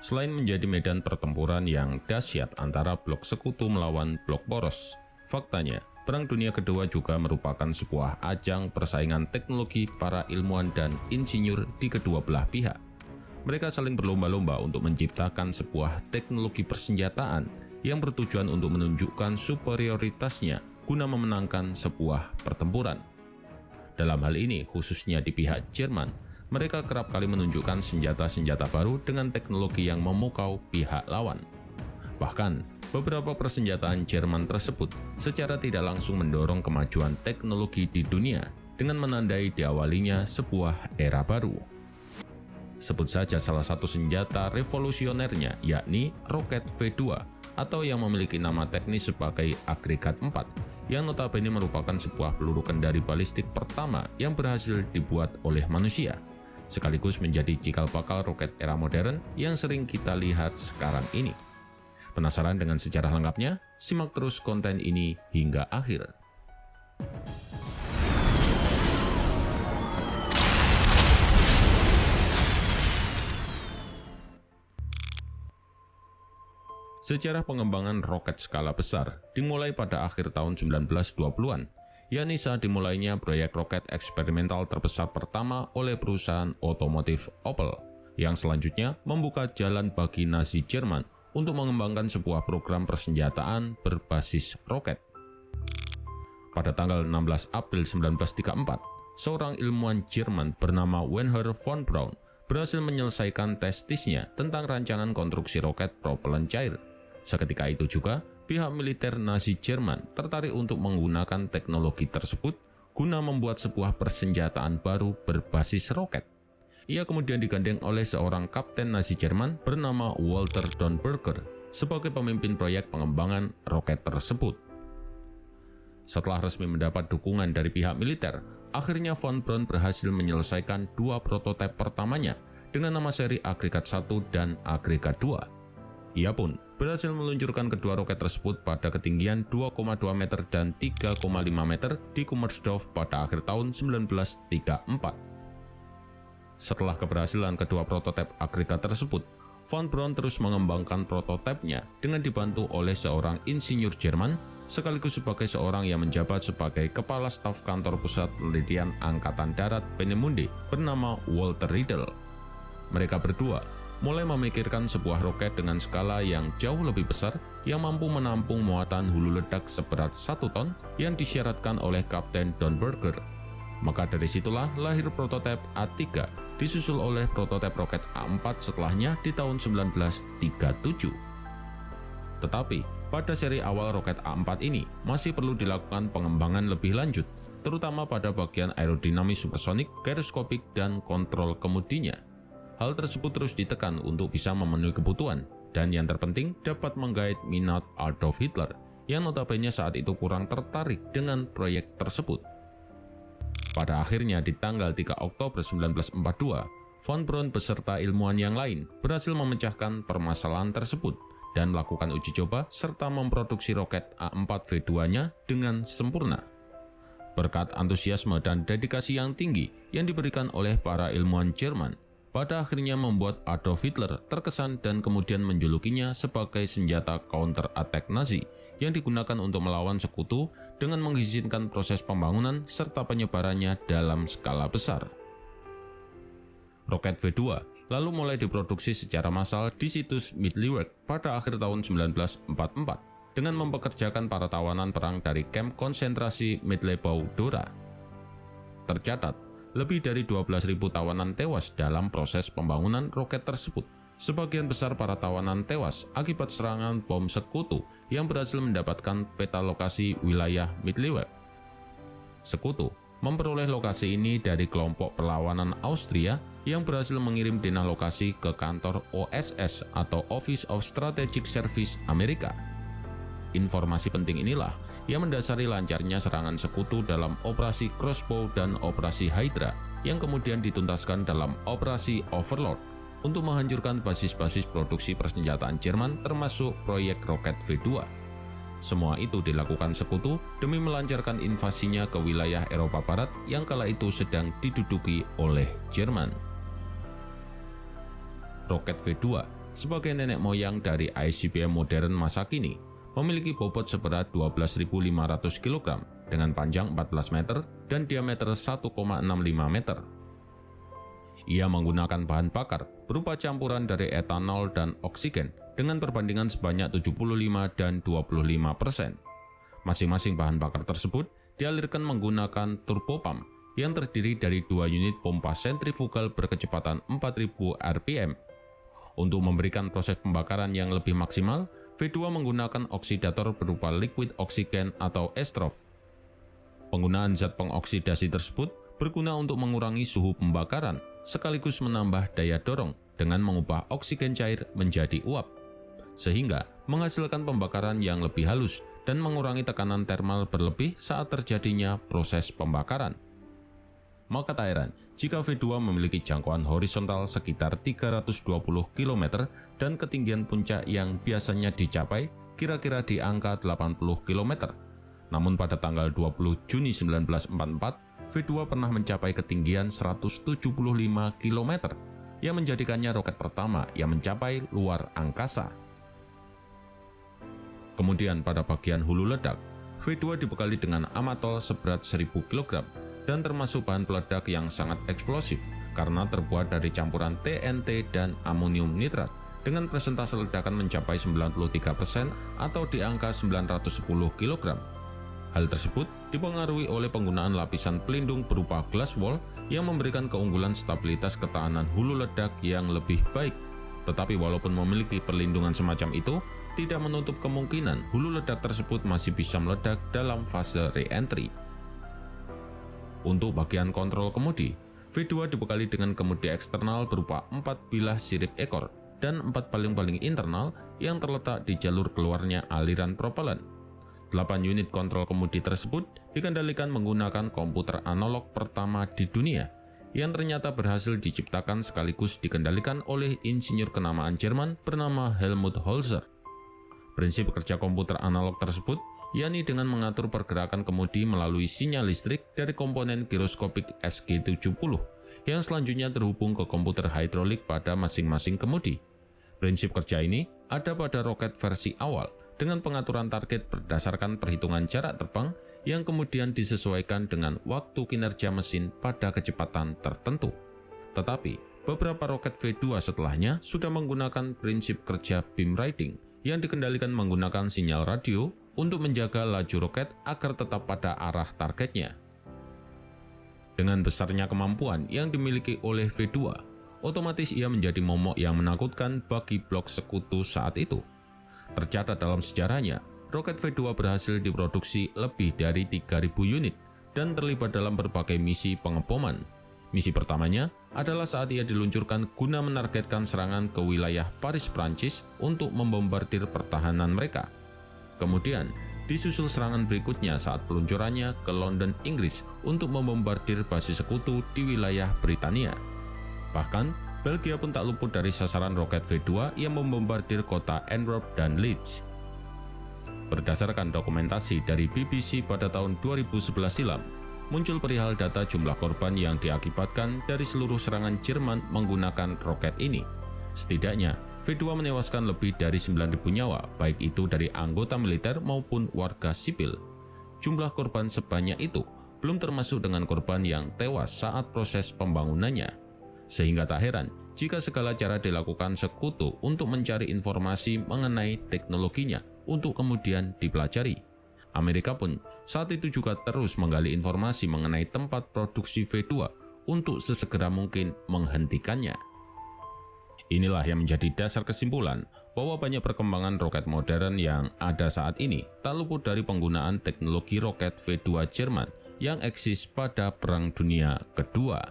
Selain menjadi medan pertempuran yang dahsyat antara blok sekutu melawan blok poros, faktanya Perang Dunia Kedua juga merupakan sebuah ajang persaingan teknologi para ilmuwan dan insinyur di kedua belah pihak. Mereka saling berlomba-lomba untuk menciptakan sebuah teknologi persenjataan yang bertujuan untuk menunjukkan superioritasnya guna memenangkan sebuah pertempuran. Dalam hal ini, khususnya di pihak Jerman, mereka kerap kali menunjukkan senjata-senjata baru dengan teknologi yang memukau pihak lawan. Bahkan, beberapa persenjataan Jerman tersebut secara tidak langsung mendorong kemajuan teknologi di dunia dengan menandai diawalinya sebuah era baru. Sebut saja salah satu senjata revolusionernya, yakni roket V2 atau yang memiliki nama teknis sebagai agregat 4, yang notabene merupakan sebuah peluru kendali balistik pertama yang berhasil dibuat oleh manusia, sekaligus menjadi cikal bakal roket era modern yang sering kita lihat sekarang ini. Penasaran dengan sejarah lengkapnya? Simak terus konten ini hingga akhir. Sejarah pengembangan roket skala besar dimulai pada akhir tahun 1920-an, yakni saat dimulainya proyek roket eksperimental terbesar pertama oleh perusahaan otomotif Opel, yang selanjutnya membuka jalan bagi Nazi Jerman untuk mengembangkan sebuah program persenjataan berbasis roket. Pada tanggal 16 April 1934, seorang ilmuwan Jerman bernama Wernher von Braun berhasil menyelesaikan tesisnya tentang rancangan konstruksi roket propelan cair. Seketika itu juga, pihak militer Nazi Jerman tertarik untuk menggunakan teknologi tersebut guna membuat sebuah persenjataan baru berbasis roket. Ia kemudian digandeng oleh seorang kapten Nazi Jerman bernama Walter Dornberger sebagai pemimpin proyek pengembangan roket tersebut. Setelah resmi mendapat dukungan dari pihak militer, akhirnya von Braun berhasil menyelesaikan dua prototipe pertamanya dengan nama seri agregat 1 dan agregat 2. Ia pun berhasil meluncurkan kedua roket tersebut pada ketinggian 2,2 meter dan 3,5 meter di Kummersdorf pada akhir tahun 1934. Setelah keberhasilan kedua prototipe agregat tersebut, von Braun terus mengembangkan prototipenya dengan dibantu oleh seorang insinyur Jerman, sekaligus sebagai seorang yang menjabat sebagai Kepala Staf Kantor Pusat Penelitian Angkatan Darat Peenemünde bernama Walter Riedel. Mereka berdua mulai memikirkan sebuah roket dengan skala yang jauh lebih besar yang mampu menampung muatan hulu ledak seberat 1 ton yang disyaratkan oleh Kapten Dornberger. Maka dari situlah lahir prototipe A3, disusul oleh prototipe roket A4 setelahnya di tahun 1937. Tetapi, pada seri awal roket A4 ini masih perlu dilakukan pengembangan lebih lanjut, terutama pada bagian aerodinamis supersonik, giroskopik, dan kontrol kemudinya. Hal tersebut terus ditekan untuk bisa memenuhi kebutuhan, dan yang terpenting dapat menggait minat Adolf Hitler, yang notabene saat itu kurang tertarik dengan proyek tersebut. Pada akhirnya di tanggal 3 Oktober 1942, von Braun beserta ilmuwan yang lain berhasil memecahkan permasalahan tersebut dan melakukan uji coba serta memproduksi roket A4 V2-nya dengan sempurna. Berkat antusiasme dan dedikasi yang tinggi yang diberikan oleh para ilmuwan Jerman, pada akhirnya membuat Adolf Hitler terkesan dan kemudian menjulukinya sebagai senjata counter-attack Nazi yang digunakan untuk melawan sekutu dengan mengizinkan proses pembangunan serta penyebarannya dalam skala besar. Roket V2 lalu mulai diproduksi secara massal di situs Mittelwerk pada akhir tahun 1944 dengan mempekerjakan para tawanan perang dari kamp konsentrasi Mittelbau-Dora. Tercatat, lebih dari 12.000 tawanan tewas dalam proses pembangunan roket tersebut. Sebagian besar para tawanan tewas akibat serangan bom sekutu yang berhasil mendapatkan peta lokasi wilayah Mittelwerk. Sekutu memperoleh lokasi ini dari kelompok perlawanan Austria yang berhasil mengirim denah lokasi ke kantor OSS atau Office of Strategic Service Amerika. Informasi penting inilah yang mendasari lancarnya serangan sekutu dalam Operasi Crossbow dan Operasi Hydra yang kemudian dituntaskan dalam Operasi Overlord untuk menghancurkan basis-basis produksi persenjataan Jerman termasuk proyek roket V2. Semua itu dilakukan sekutu demi melancarkan invasinya ke wilayah Eropa Barat yang kala itu sedang diduduki oleh Jerman. Roket V2 sebagai nenek moyang dari ICBM modern masa kini, memiliki bobot seberat 12.500 kg dengan panjang 14 meter dan diameter 1,65 meter. Ia menggunakan bahan bakar berupa campuran dari etanol dan oksigen dengan perbandingan sebanyak 75 dan 25%. Masing-masing bahan bakar tersebut dialirkan menggunakan turbopump yang terdiri dari 2 unit pompa sentrifugal berkecepatan 4000 rpm. Untuk memberikan proses pembakaran yang lebih maksimal, V2 menggunakan oksidator berupa liquid oksigen atau estrof. Penggunaan zat pengoksidasi tersebut berguna untuk mengurangi suhu pembakaran, sekaligus menambah daya dorong dengan mengubah oksigen cair menjadi uap, sehingga menghasilkan pembakaran yang lebih halus dan mengurangi tekanan termal berlebih saat terjadinya proses pembakaran. Maka tak heran jika V2 memiliki jangkauan horizontal sekitar 320 km dan ketinggian puncak yang biasanya dicapai kira-kira di angka 80 km. Namun pada tanggal 20 Juni 1944, V2 pernah mencapai ketinggian 175 km yang menjadikannya roket pertama yang mencapai luar angkasa. Kemudian pada bagian hulu ledak, V2 dibekali dengan amatol seberat 1000 kg dan termasuk bahan peledak yang sangat eksplosif karena terbuat dari campuran TNT dan amonium nitrat dengan persentase ledakan mencapai 93% atau di angka 910 kg. Hal tersebut dipengaruhi oleh penggunaan lapisan pelindung berupa glass wall yang memberikan keunggulan stabilitas ketahanan hulu ledak yang lebih baik. Tetapi walaupun memiliki perlindungan semacam itu, tidak menutup kemungkinan hulu ledak tersebut masih bisa meledak dalam fase re-entry. Untuk bagian kontrol kemudi, V2 dibekali dengan kemudi eksternal berupa 4 bilah sirip ekor dan 4 paling-paling internal yang terletak di jalur keluarnya aliran propellan. 8 unit kontrol kemudi tersebut dikendalikan menggunakan komputer analog pertama di dunia yang ternyata berhasil diciptakan sekaligus dikendalikan oleh insinyur kenamaan Jerman bernama Helmut Holzer. Prinsip kerja komputer analog tersebut yakni dengan mengatur pergerakan kemudi melalui sinyal listrik dari komponen giroskopik SG70 yang selanjutnya terhubung ke komputer hidrolik pada masing-masing kemudi. Prinsip kerja ini ada pada roket versi awal dengan pengaturan target berdasarkan perhitungan jarak terbang yang kemudian disesuaikan dengan waktu kinerja mesin pada kecepatan tertentu. Tetapi beberapa roket V2 setelahnya sudah menggunakan prinsip kerja beam riding yang dikendalikan menggunakan sinyal radio untuk menjaga laju roket agar tetap pada arah targetnya. Dengan besarnya kemampuan yang dimiliki oleh V2, otomatis ia menjadi momok yang menakutkan bagi blok sekutu saat itu. Tercatat dalam sejarahnya, roket V2 berhasil diproduksi lebih dari 3.000 unit dan terlibat dalam berbagai misi pengeboman. Misi pertamanya adalah saat ia diluncurkan guna menargetkan serangan ke wilayah Paris, Prancis untuk membombardir pertahanan mereka. Kemudian, disusul serangan berikutnya saat peluncurannya ke London, Inggris untuk membombardir basis sekutu di wilayah Britania. Bahkan, Belgia pun tak luput dari sasaran roket V2 yang membombardir kota Antwerp dan Leeds. Berdasarkan dokumentasi dari BBC pada tahun 2011 silam, muncul perihal data jumlah korban yang diakibatkan dari seluruh serangan Jerman menggunakan roket ini. Setidaknya, V2 menewaskan lebih dari 9.000 nyawa, baik itu dari anggota militer maupun warga sipil. Jumlah korban sebanyak itu belum termasuk dengan korban yang tewas saat proses pembangunannya. Sehingga tak heran jika segala cara dilakukan sekutu untuk mencari informasi mengenai teknologinya untuk kemudian dipelajari. Amerika pun saat itu juga terus menggali informasi mengenai tempat produksi V2 untuk sesegera mungkin menghentikannya. Inilah yang menjadi dasar kesimpulan bahwa banyak perkembangan roket modern yang ada saat ini tak luput dari penggunaan teknologi roket V2 Jerman yang eksis pada Perang Dunia Kedua.